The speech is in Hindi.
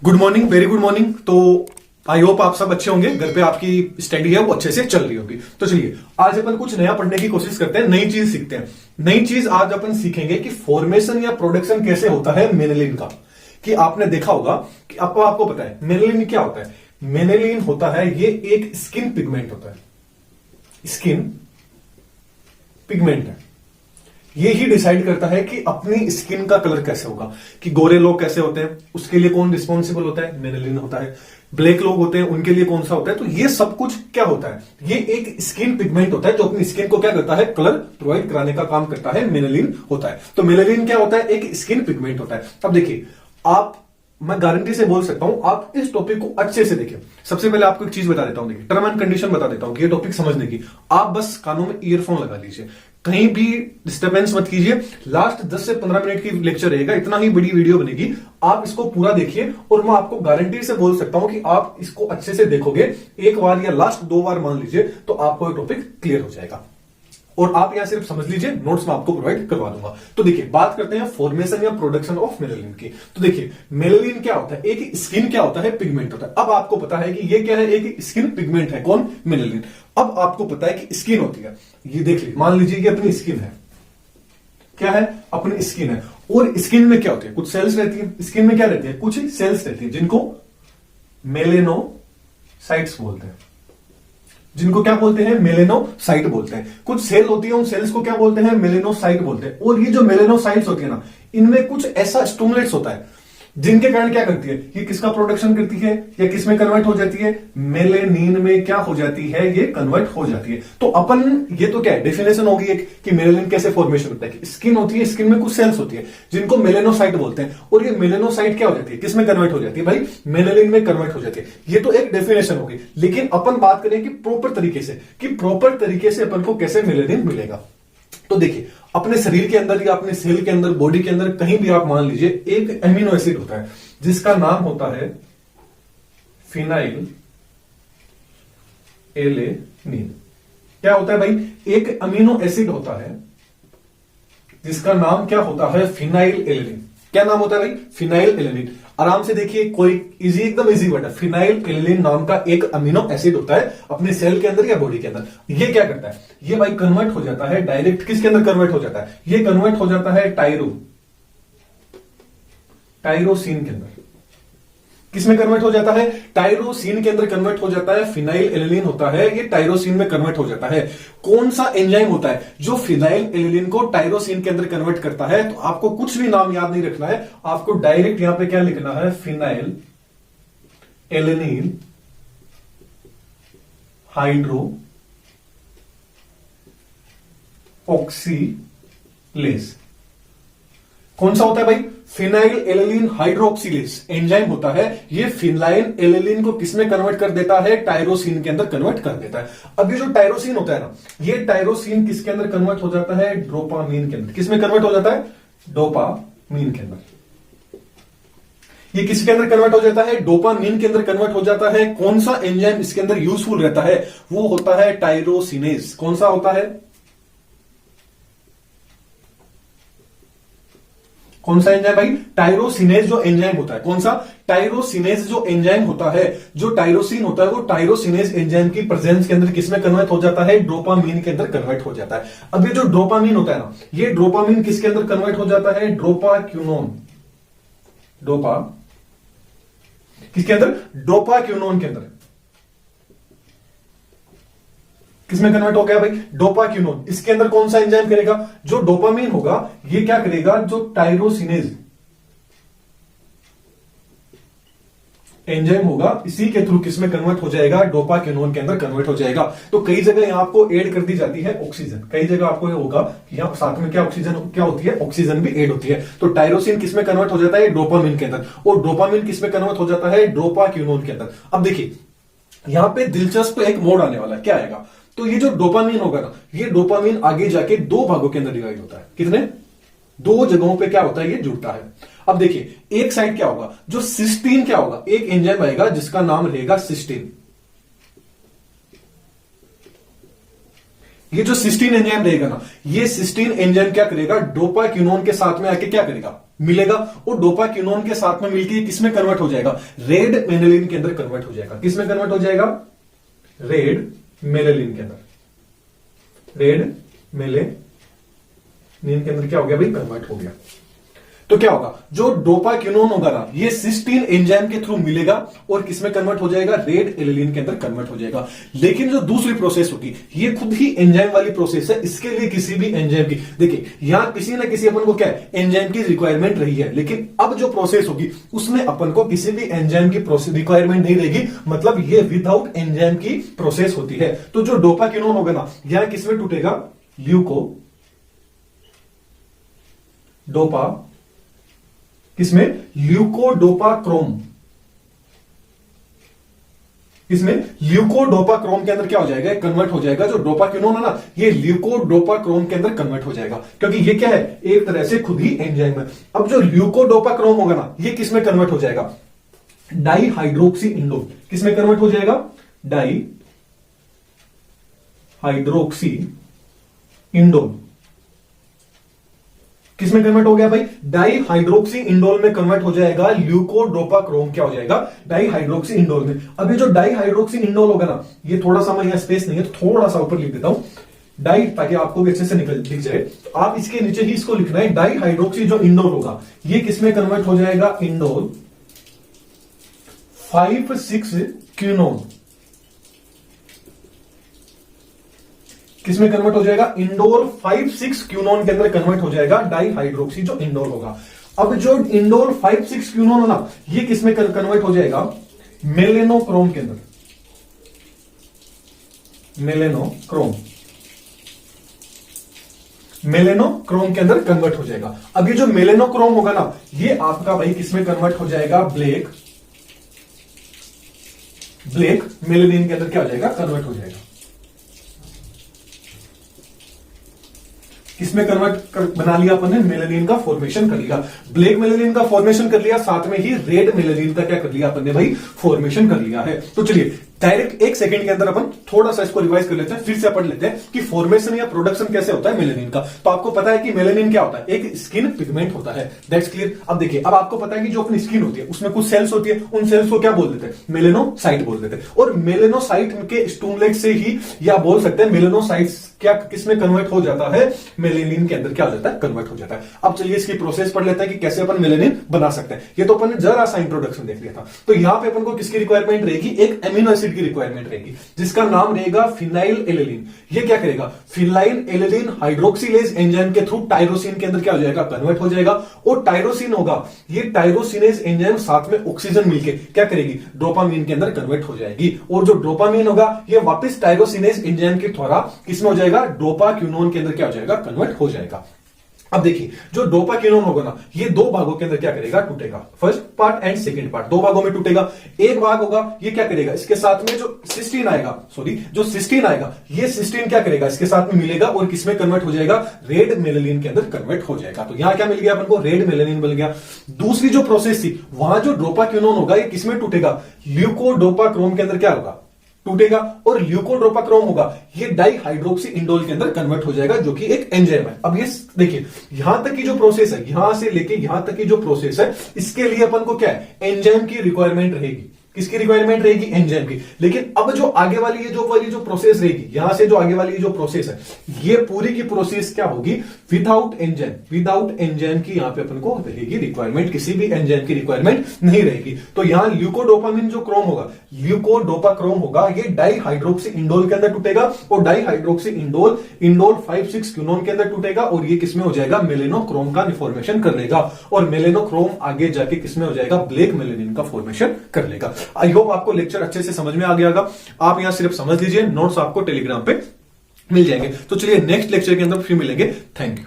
Good morning, very good morning. तो आई होप आप सब अच्छे होंगे, घर पे आपकी स्टडी है वो अच्छे से चल रही होगी। तो चलिए आज अपन कुछ नया पढ़ने की कोशिश करते हैं, नई चीज सीखते हैं। नई चीज आज अपन सीखेंगे कि फॉर्मेशन या प्रोडक्शन कैसे होता है मेनेलिन का। कि आपने देखा होगा कि आपको पता है मेनेलिन क्या होता है। मेनेलिन होता है ये एक स्किन पिगमेंट होता है, स्किन पिगमेंट है। ये ही डिसाइड करता है कि अपनी स्किन का कलर कैसे होगा, कि गोरे लोग कैसे होते हैं उसके लिए कौन रिस्पॉन्सिबल होता है, मेलानिन होता है। ब्लैक लोग होते हैं उनके लिए कौन सा होता है। तो ये सब कुछ क्या होता है, ये एक स्किन पिगमेंट होता है जो अपनी स्किन को क्या करता है, कलर प्रोवाइड कराने का काम करता है, मेलानिन होता है। तो मेलानिन क्या होता है, एक स्किन पिगमेंट होता है। अब देखिए मैं गारंटी से बोल सकता हूं आप इस टॉपिक को अच्छे से देखें। सबसे पहले आपको एक चीज बता देता हूं, देखिए टर्म एंड कंडीशन बता देता हूं कि ये टॉपिक समझने की। आप बस कानों में ईयरफोन लगा लीजिए, कहीं भी डिस्टर्बेंस मत कीजिए। लास्ट 10 से 15 मिनट की लेक्चर रहेगा, इतना ही बड़ी वीडियो बनेगी। आप इसको पूरा देखिए और मैं आपको गारंटी से बोल सकता हूं कि आप इसको अच्छे से देखोगे, एक बार या लास्ट 2 बार मान लीजिए, तो आपको ये टॉपिक क्लियर हो जाएगा। और आप यहां सिर्फ समझ लीजिए, नोट्स में आपको प्रोवाइड करवा दूंगा। तो देखिए बात करते हैं फॉर्मेशन या प्रोडक्शन ऑफ मेलानिन की। तो देखिए मेलानिन क्या होता है, एक स्किन क्या होता है, पिगमेंट होता है। अब आपको पता है कि ये क्या है, एक स्किन पिगमेंट है, कौन, मेलानिन। अब आपको पता है कि स्किन होती है, ये देख लीजिए, मान लीजिए कि अपनी स्किन है, क्या है, अपनी स्किन है। और स्किन में क्या होती है, कुछ सेल्स रहती है। स्किन में क्या रहती है, कुछ सेल्स रहती है जिनको मेलेनोसाइट्स बोलते हैं, जिनको क्या बोलते हैं, मेलेनोसाइट बोलते हैं। कुछ सेल होती है, उन सेल्स को क्या बोलते हैं, मेलेनोसाइट बोलते हैं। और ये जो मेलेनोसाइट्स होती है ना, इनमें कुछ ऐसा स्टिमुलेट्स होता है जिनके कारण क्या करती है, ये किसका प्रोडक्शन करती है, या किस में कन्वर्ट हो जाती है, मेलेनिन में क्या हो जाती है, ये कन्वर्ट हो जाती है। तो अपन ये तो क्या है, डेफिनेशन होगी एक कि मेलेनिन कैसे फॉर्मेशन होता है। स्किन होती है, स्किन में कुछ सेल्स होती है जिनको मेलेनोसाइट बोलते हैं। और ये मेलेनोसाइट क्या हो जाती है, किस में कन्वर्ट हो जाती है, भाई मेलेनिन में कन्वर्ट हो जाती है। ये तो एक डेफिनेशन होगी। लेकिन अपन बात करें कि प्रॉपर तरीके से, कि प्रॉपर तरीके से अपन को कैसे मेलेनिन मिलेगा। तो देखिए अपने शरीर के अंदर या अपने सेल के अंदर, बॉडी के अंदर कहीं भी आप मान लीजिए, एक एमिनो एसिड होता है जिसका नाम होता है फिनाइल एलेनिन। क्या होता है भाई, एक अमीनो एसिड होता है जिसका नाम क्या होता है, फिनाइल एलेनिन। क्या नाम होता है भाई, फिनाइल एलेनिन। आराम से देखिए, कोई इजी, एकदम इजी वर्ड है। फिनाइल एलेनिन नाम का एक अमीनो एसिड होता है अपने सेल के अंदर या बॉडी के अंदर। ये क्या करता है, ये भाई कन्वर्ट हो जाता है डायरेक्ट, किसके अंदर कन्वर्ट हो जाता है, ये कन्वर्ट हो जाता है टायरोसिन के अंदर। किसमें कन्वर्ट हो जाता है, टायरोसिन के अंदर कन्वर्ट हो जाता है। फिनाइल एलेनिन होता है, ये टायरोसिन में कन्वर्ट हो जाता है। कौन सा एंजाइम होता है जो फिनाइल एलेनिन को टायरोसिन के अंदर कन्वर्ट करता है। तो आपको कुछ भी नाम याद नहीं रखना है, आपको डायरेक्ट यहां पे क्या लिखना है, फिनाइल एलेनिन हाइड्रो ऑक्सीलेज। कौन सा होता है भाई, फिनाइल एलेनिन हाइड्रोक्सिलेज एंजाइम होता है। ये फिनाइल एलेनिन को किसमें कन्वर्ट कर देता है, टायरोसिन के अंदर कन्वर्ट कर देता है। अब ये जो टायरोसिन होता है ना, ये टायरोसिन किसके अंदर कन्वर्ट हो जाता है, डोपामीन के अंदर। किसमें कन्वर्ट हो जाता है, डोपामीन के अंदर। ये किसके अंदर कन्वर्ट हो जाता है, डोपामीन के अंदर कन्वर्ट हो जाता है। कौन सा एंजाइम इसके अंदर यूजफुल रहता है, वो होता है टायरोसिनेज। कौन सा होता है, कौन सा एंजाइम भाई, टायरोसिनेज जो एंजाइम होता है। कौन सा, टायरोसिनेज जो एंजाइम होता है, जो टायरोसिन होता है, वो टायरोसिनेज एंजाइम की प्रेजेंस के अंदर किसमें कन्वर्ट हो जाता है, डोपामीन के अंदर कन्वर्ट हो जाता है। अब ये जो डोपामीन होता है ना, ये डोपामीन किसके अंदर कन्वर्ट हो जाता है, डोपाक्यूनोन। किसके अंदर, डोपाक्यूनोन के अंदर। किसमें कन्वर्ट हो गया भाई, डोपाक्यूनोन। इसके अंदर कौन सा एंजाइम करेगा, जो डोपामीन होगा, ये क्या करेगा, जो टायरोसिनेज एंजाइम होगा, इसी के थ्रू किसमें कन्वर्ट हो जाएगा, डोपाक्यूनोन के अंदर कन्वर्ट हो जाएगा। तो कई जगह यहां आपको ऐड कर दी जाती है ऑक्सीजन, कई जगह आपको ये होगा कि यहां साथ में क्या ऑक्सीजन क्या होती है, ऑक्सीजन भी ऐड होती है। तो टायरोसिन किसमें कन्वर्ट हो जाता है, डोपामीन के अंदर। और डोपामीन किसमें कन्वर्ट हो जाता है, डोपाक्यूनोन के अंदर। अब देखिए यहां पे दिलचस्प एक मोड आने वाला है, क्या आएगा, तो ये जो डोपामीन होगा ना, ये डोपामीन आगे जाके 2 भागों के अंदर डिवाइड होता है। कितने, 2 जगहों पे क्या होता है, ये जुड़ता है। अब देखिए एक साइड क्या होगा, जो सिस्टीन क्या होगा, एक एंजाइम आएगा जिसका नाम रहेगा सिस्टीन। ये जो सिस्टीन एंजाइम रहेगा ना, ये सिस्टीन एंजाइम क्या करेगा, डोपाक्यूनोन के साथ में आके क्या करेगा, मिलेगा और डोपाक्विनोन के साथ में मिलकर किसमें कन्वर्ट हो जाएगा, रेड मेलेनिन के अंदर कन्वर्ट हो जाएगा। किसमें कन्वर्ट हो जाएगा, रेड मेलेनिन के अंदर। रेड मेलेनिन के अंदर क्या हो गया भाई, कन्वर्ट हो गया। तो क्या होगा, जो डोपाक्विनोन होगा ना, ये सिस्टीन एंजाइम के थ्रू मिलेगा और किसमें कन्वर्ट हो जाएगा, रेड एलेनिन के अंदर कन्वर्ट हो जाएगा। लेकिन जो दूसरी प्रोसेस होगी ये खुद ही एंजाइम वाली प्रोसेस है। इसके लिए किसी भी एंजाइम की, देखिए यहां किसी ना किसी अपन को क्या है, एंजाइम की रिक्वायरमेंट रही है, लेकिन अब जो प्रोसेस होगी उसमें अपन को किसी भी एंजाइम की रिक्वायरमेंट नहीं रहेगी, मतलब ये विदाउट एंजाइम की प्रोसेस होती है। तो जो डोपाक्विनोन होगा ना, यहां किसमें टूटेगा, ल्यूको डोपा, किसमें, ल्यूकोडोपाक्रोम। इसमें ल्यूकोडोपाक्रोम के अंदर क्या हो जाएगा, कन्वर्ट हो जाएगा। जो डोपाक्विनोन है ना, ये ल्यूकोडोपाक्रोम के अंदर कन्वर्ट हो जाएगा, क्योंकि ये क्या है, एक तरह से खुद ही एंजाइम है। अब जो ल्यूकोडोपाक्रोम होगा ना, ये किसमें कन्वर्ट हो जाएगा, डाईहाइड्रोक्सी इंडोल। किसमें कन्वर्ट हो जाएगा, डाईहाइड्रोक्सी इंडोल। किसमें कन्वर्ट हो गया भाई, डाईहाइड्रोक्सी इंडोल में कन्वर्ट हो जाएगा। ल्यूकोडोपाक्रोम क्या हो जाएगा, डाईहाइड्रोक्सी इंडोल में। अभी जो डाईहाइड्रोक्सी इंडोल होगा ना, ये थोड़ा सा मैं यहां स्पेस नहीं है तो थोड़ा सा ऊपर लिख देता हूं डाई, ताकि आपको भी अच्छे से दिख जाए। तो आप इसके नीचे ही इसको लिखना है, डाईहाइड्रोक्सी जो इंडोल होगा ये किसमें कन्वर्ट हो जाएगा, इंडोल 5,6-क्विनोन। किसमें कन्वर्ट हो जाएगा, इंडोल 5,6-क्विनोन के अंदर कन्वर्ट हो जाएगा डाईहाइड्रोक्सी जो इंडोल होगा। अब जो इंडोल 5,6-क्विनोन है ना, ये किसमें कन्वर्ट हो जाएगा, मेलेनोक्रोम के अंदर। मेलेनोक्रोम के अंदर कन्वर्ट हो जाएगा। अब ये जो मेलेनोक्रोम होगा ना, ये आपका भाई किसमें कन्वर्ट हो जाएगा, ब्लैक मेलेनिन के अंदर क्या हो जाएगा, कन्वर्ट हो जाएगा। इसमें कन्वर्ट बना लिया अपन ने, मेलेनिन का फॉर्मेशन कर लिया, ब्लैक मेलेनिन का फॉर्मेशन कर लिया, साथ में ही रेड मेलेनिन का क्या कर लिया अपन ने भाई, फॉर्मेशन कर लिया है। तो चलिए डायरेक्ट 1 सेकंड के अंदर अपन थोड़ा सा इसको रिवाइज कर लेते हैं, फिर से पढ़ लेते हैं कि फॉर्मेशन या प्रोडक्शन कैसे होता है मेलेनिन का। तो आपको पता है कि मेलेनिन क्या होता है, एक स्किन पिगमेंट होता है, दैट्स क्लियर। अब देखिए, अब आपको पता है कि जो अपनी स्किन होती है उसमें कुछ सेल्स होती है, उन सेल्स को क्या बोल देते हैं, मेलेनोसाइट बोल देते हैं। और मेलेनोसाइट के स्टूमलेट से ही, या बोल सकते हैं मेलेनोसाइट्स क्या किसमें कन्वर्ट हो जाता है, मेलेनिन के अंदर क्या हो जाता है, कन्वर्ट हो जाता है। अब चलिए इसकी प्रोसेस पढ़ लेते हैं कि कैसे अपन मेलेनिन बना सकते हैं। ये तो अपन ने जरा सा इंट्रोडक्शन देख लिया था। तो यहां पे अपन को किसकी रिक्वायरमेंट रहेगी, एक एमिनो एसिड की रिक्वायरमेंट रहेगी, जिसका नाम रहेगा फिनाइल एलेनिन। ये क्या करेगा, फिनाइल एलेनिन हाइड्रोक्सिलेज एंजाइम के थ्रू टायरोसिन के अंदर क्या हो जाएगा, कन्वर्ट हो जाएगा। और टायरोसिन होगा, ये टायरोसिनेज एंजाइम साथ में ऑक्सीजन मिलके क्या करेगी, डोपामीन के अंदर कन्वर्ट हो जाएगी। और जो डोपामीन होगा ये वापस टायरोसिनेज एंजाइम के द्वारा किसमें हो जाएगा, डोपाक्विनोन के अंदर क्या हो जाएगा, कन्वर्ट हो जाएगा। अब देखिए, जो डोपाक्विनोन होगा ना, ये 2 भागों के अंदर क्या करेगा, टूटेगा। First part and second part, 2 भागों में टूटेगा। एक भाग होगा, ये क्या करेगा, इसके साथ में जो सिस्टीन आएगा, जो सिस्टीन आएगा, ये सिस्टीन क्या करेगा, इसके साथ में मिलेगा और किसमें कन्वर्ट हो जाएगा, रेड मेलेनिन के अंदर कन्वर्ट हो जाएगा। तो यहां क्या मिल गया अपन को, रेड मेलेनिन मिल गया। दूसरी जो प्रोसेस थी, वहां जो डोपाक्विनोन होगा ये किसमें टूटेगा, ल्यूकोडोपाक्रोम के अंदर क्या होगा, टूटेगा। और ल्यूकोडोपाक्रोम होगा, ये डाईहाइड्रोक्सी इंडोल के अंदर कन्वर्ट हो जाएगा, जो कि एक एंजाइम है। अब ये देखिए, यहां तक की जो प्रोसेस है, यहां से लेके यहां तक की जो प्रोसेस है, इसके लिए अपन को क्या है, एंजाइम की रिक्वायरमेंट रहेगी। किसकी रिक्वायरमेंट रहेगी, एंजाइम की। लेकिन अब जो आगे वाली जो प्रोसेस रहेगी, यहां से जो आगे वाली जो प्रोसेस है, ये पूरी की प्रोसेस क्या होगी, विदाउट एंजाइम की यहां पे अपन को रहेगी रिक्वायरमेंट, किसी भी एंजाइम की रिक्वायरमेंट नहीं रहेगी। तो यहां ल्यूकोडोपामिन जो क्रोम होगा, ल्यूकोडोपाक्रोम होगा, ये डाईहाइड्रोक्सी इंडोल के अंदर टूटेगा और डाईहाइड्रोक्सी इंडोल 5,6-क्विनोन के अंदर टूटेगा और ये किसमें हो जाएगा, मेलेनोक्रोम का फॉर्मेशन कर लेगा। और मेलेनोक्रोम आगे जाके किसमें हो जाएगा, ब्लैक मेलेनिन का फॉर्मेशन कर लेगा। आई होप आपको लेक्चर अच्छे से समझ में आ गया होगा। आप यहां सिर्फ समझ लीजिए, नोट्स आपको टेलीग्राम पे मिल जाएंगे। तो चलिए नेक्स्ट लेक्चर के अंदर फिर मिलेंगे। Thank you.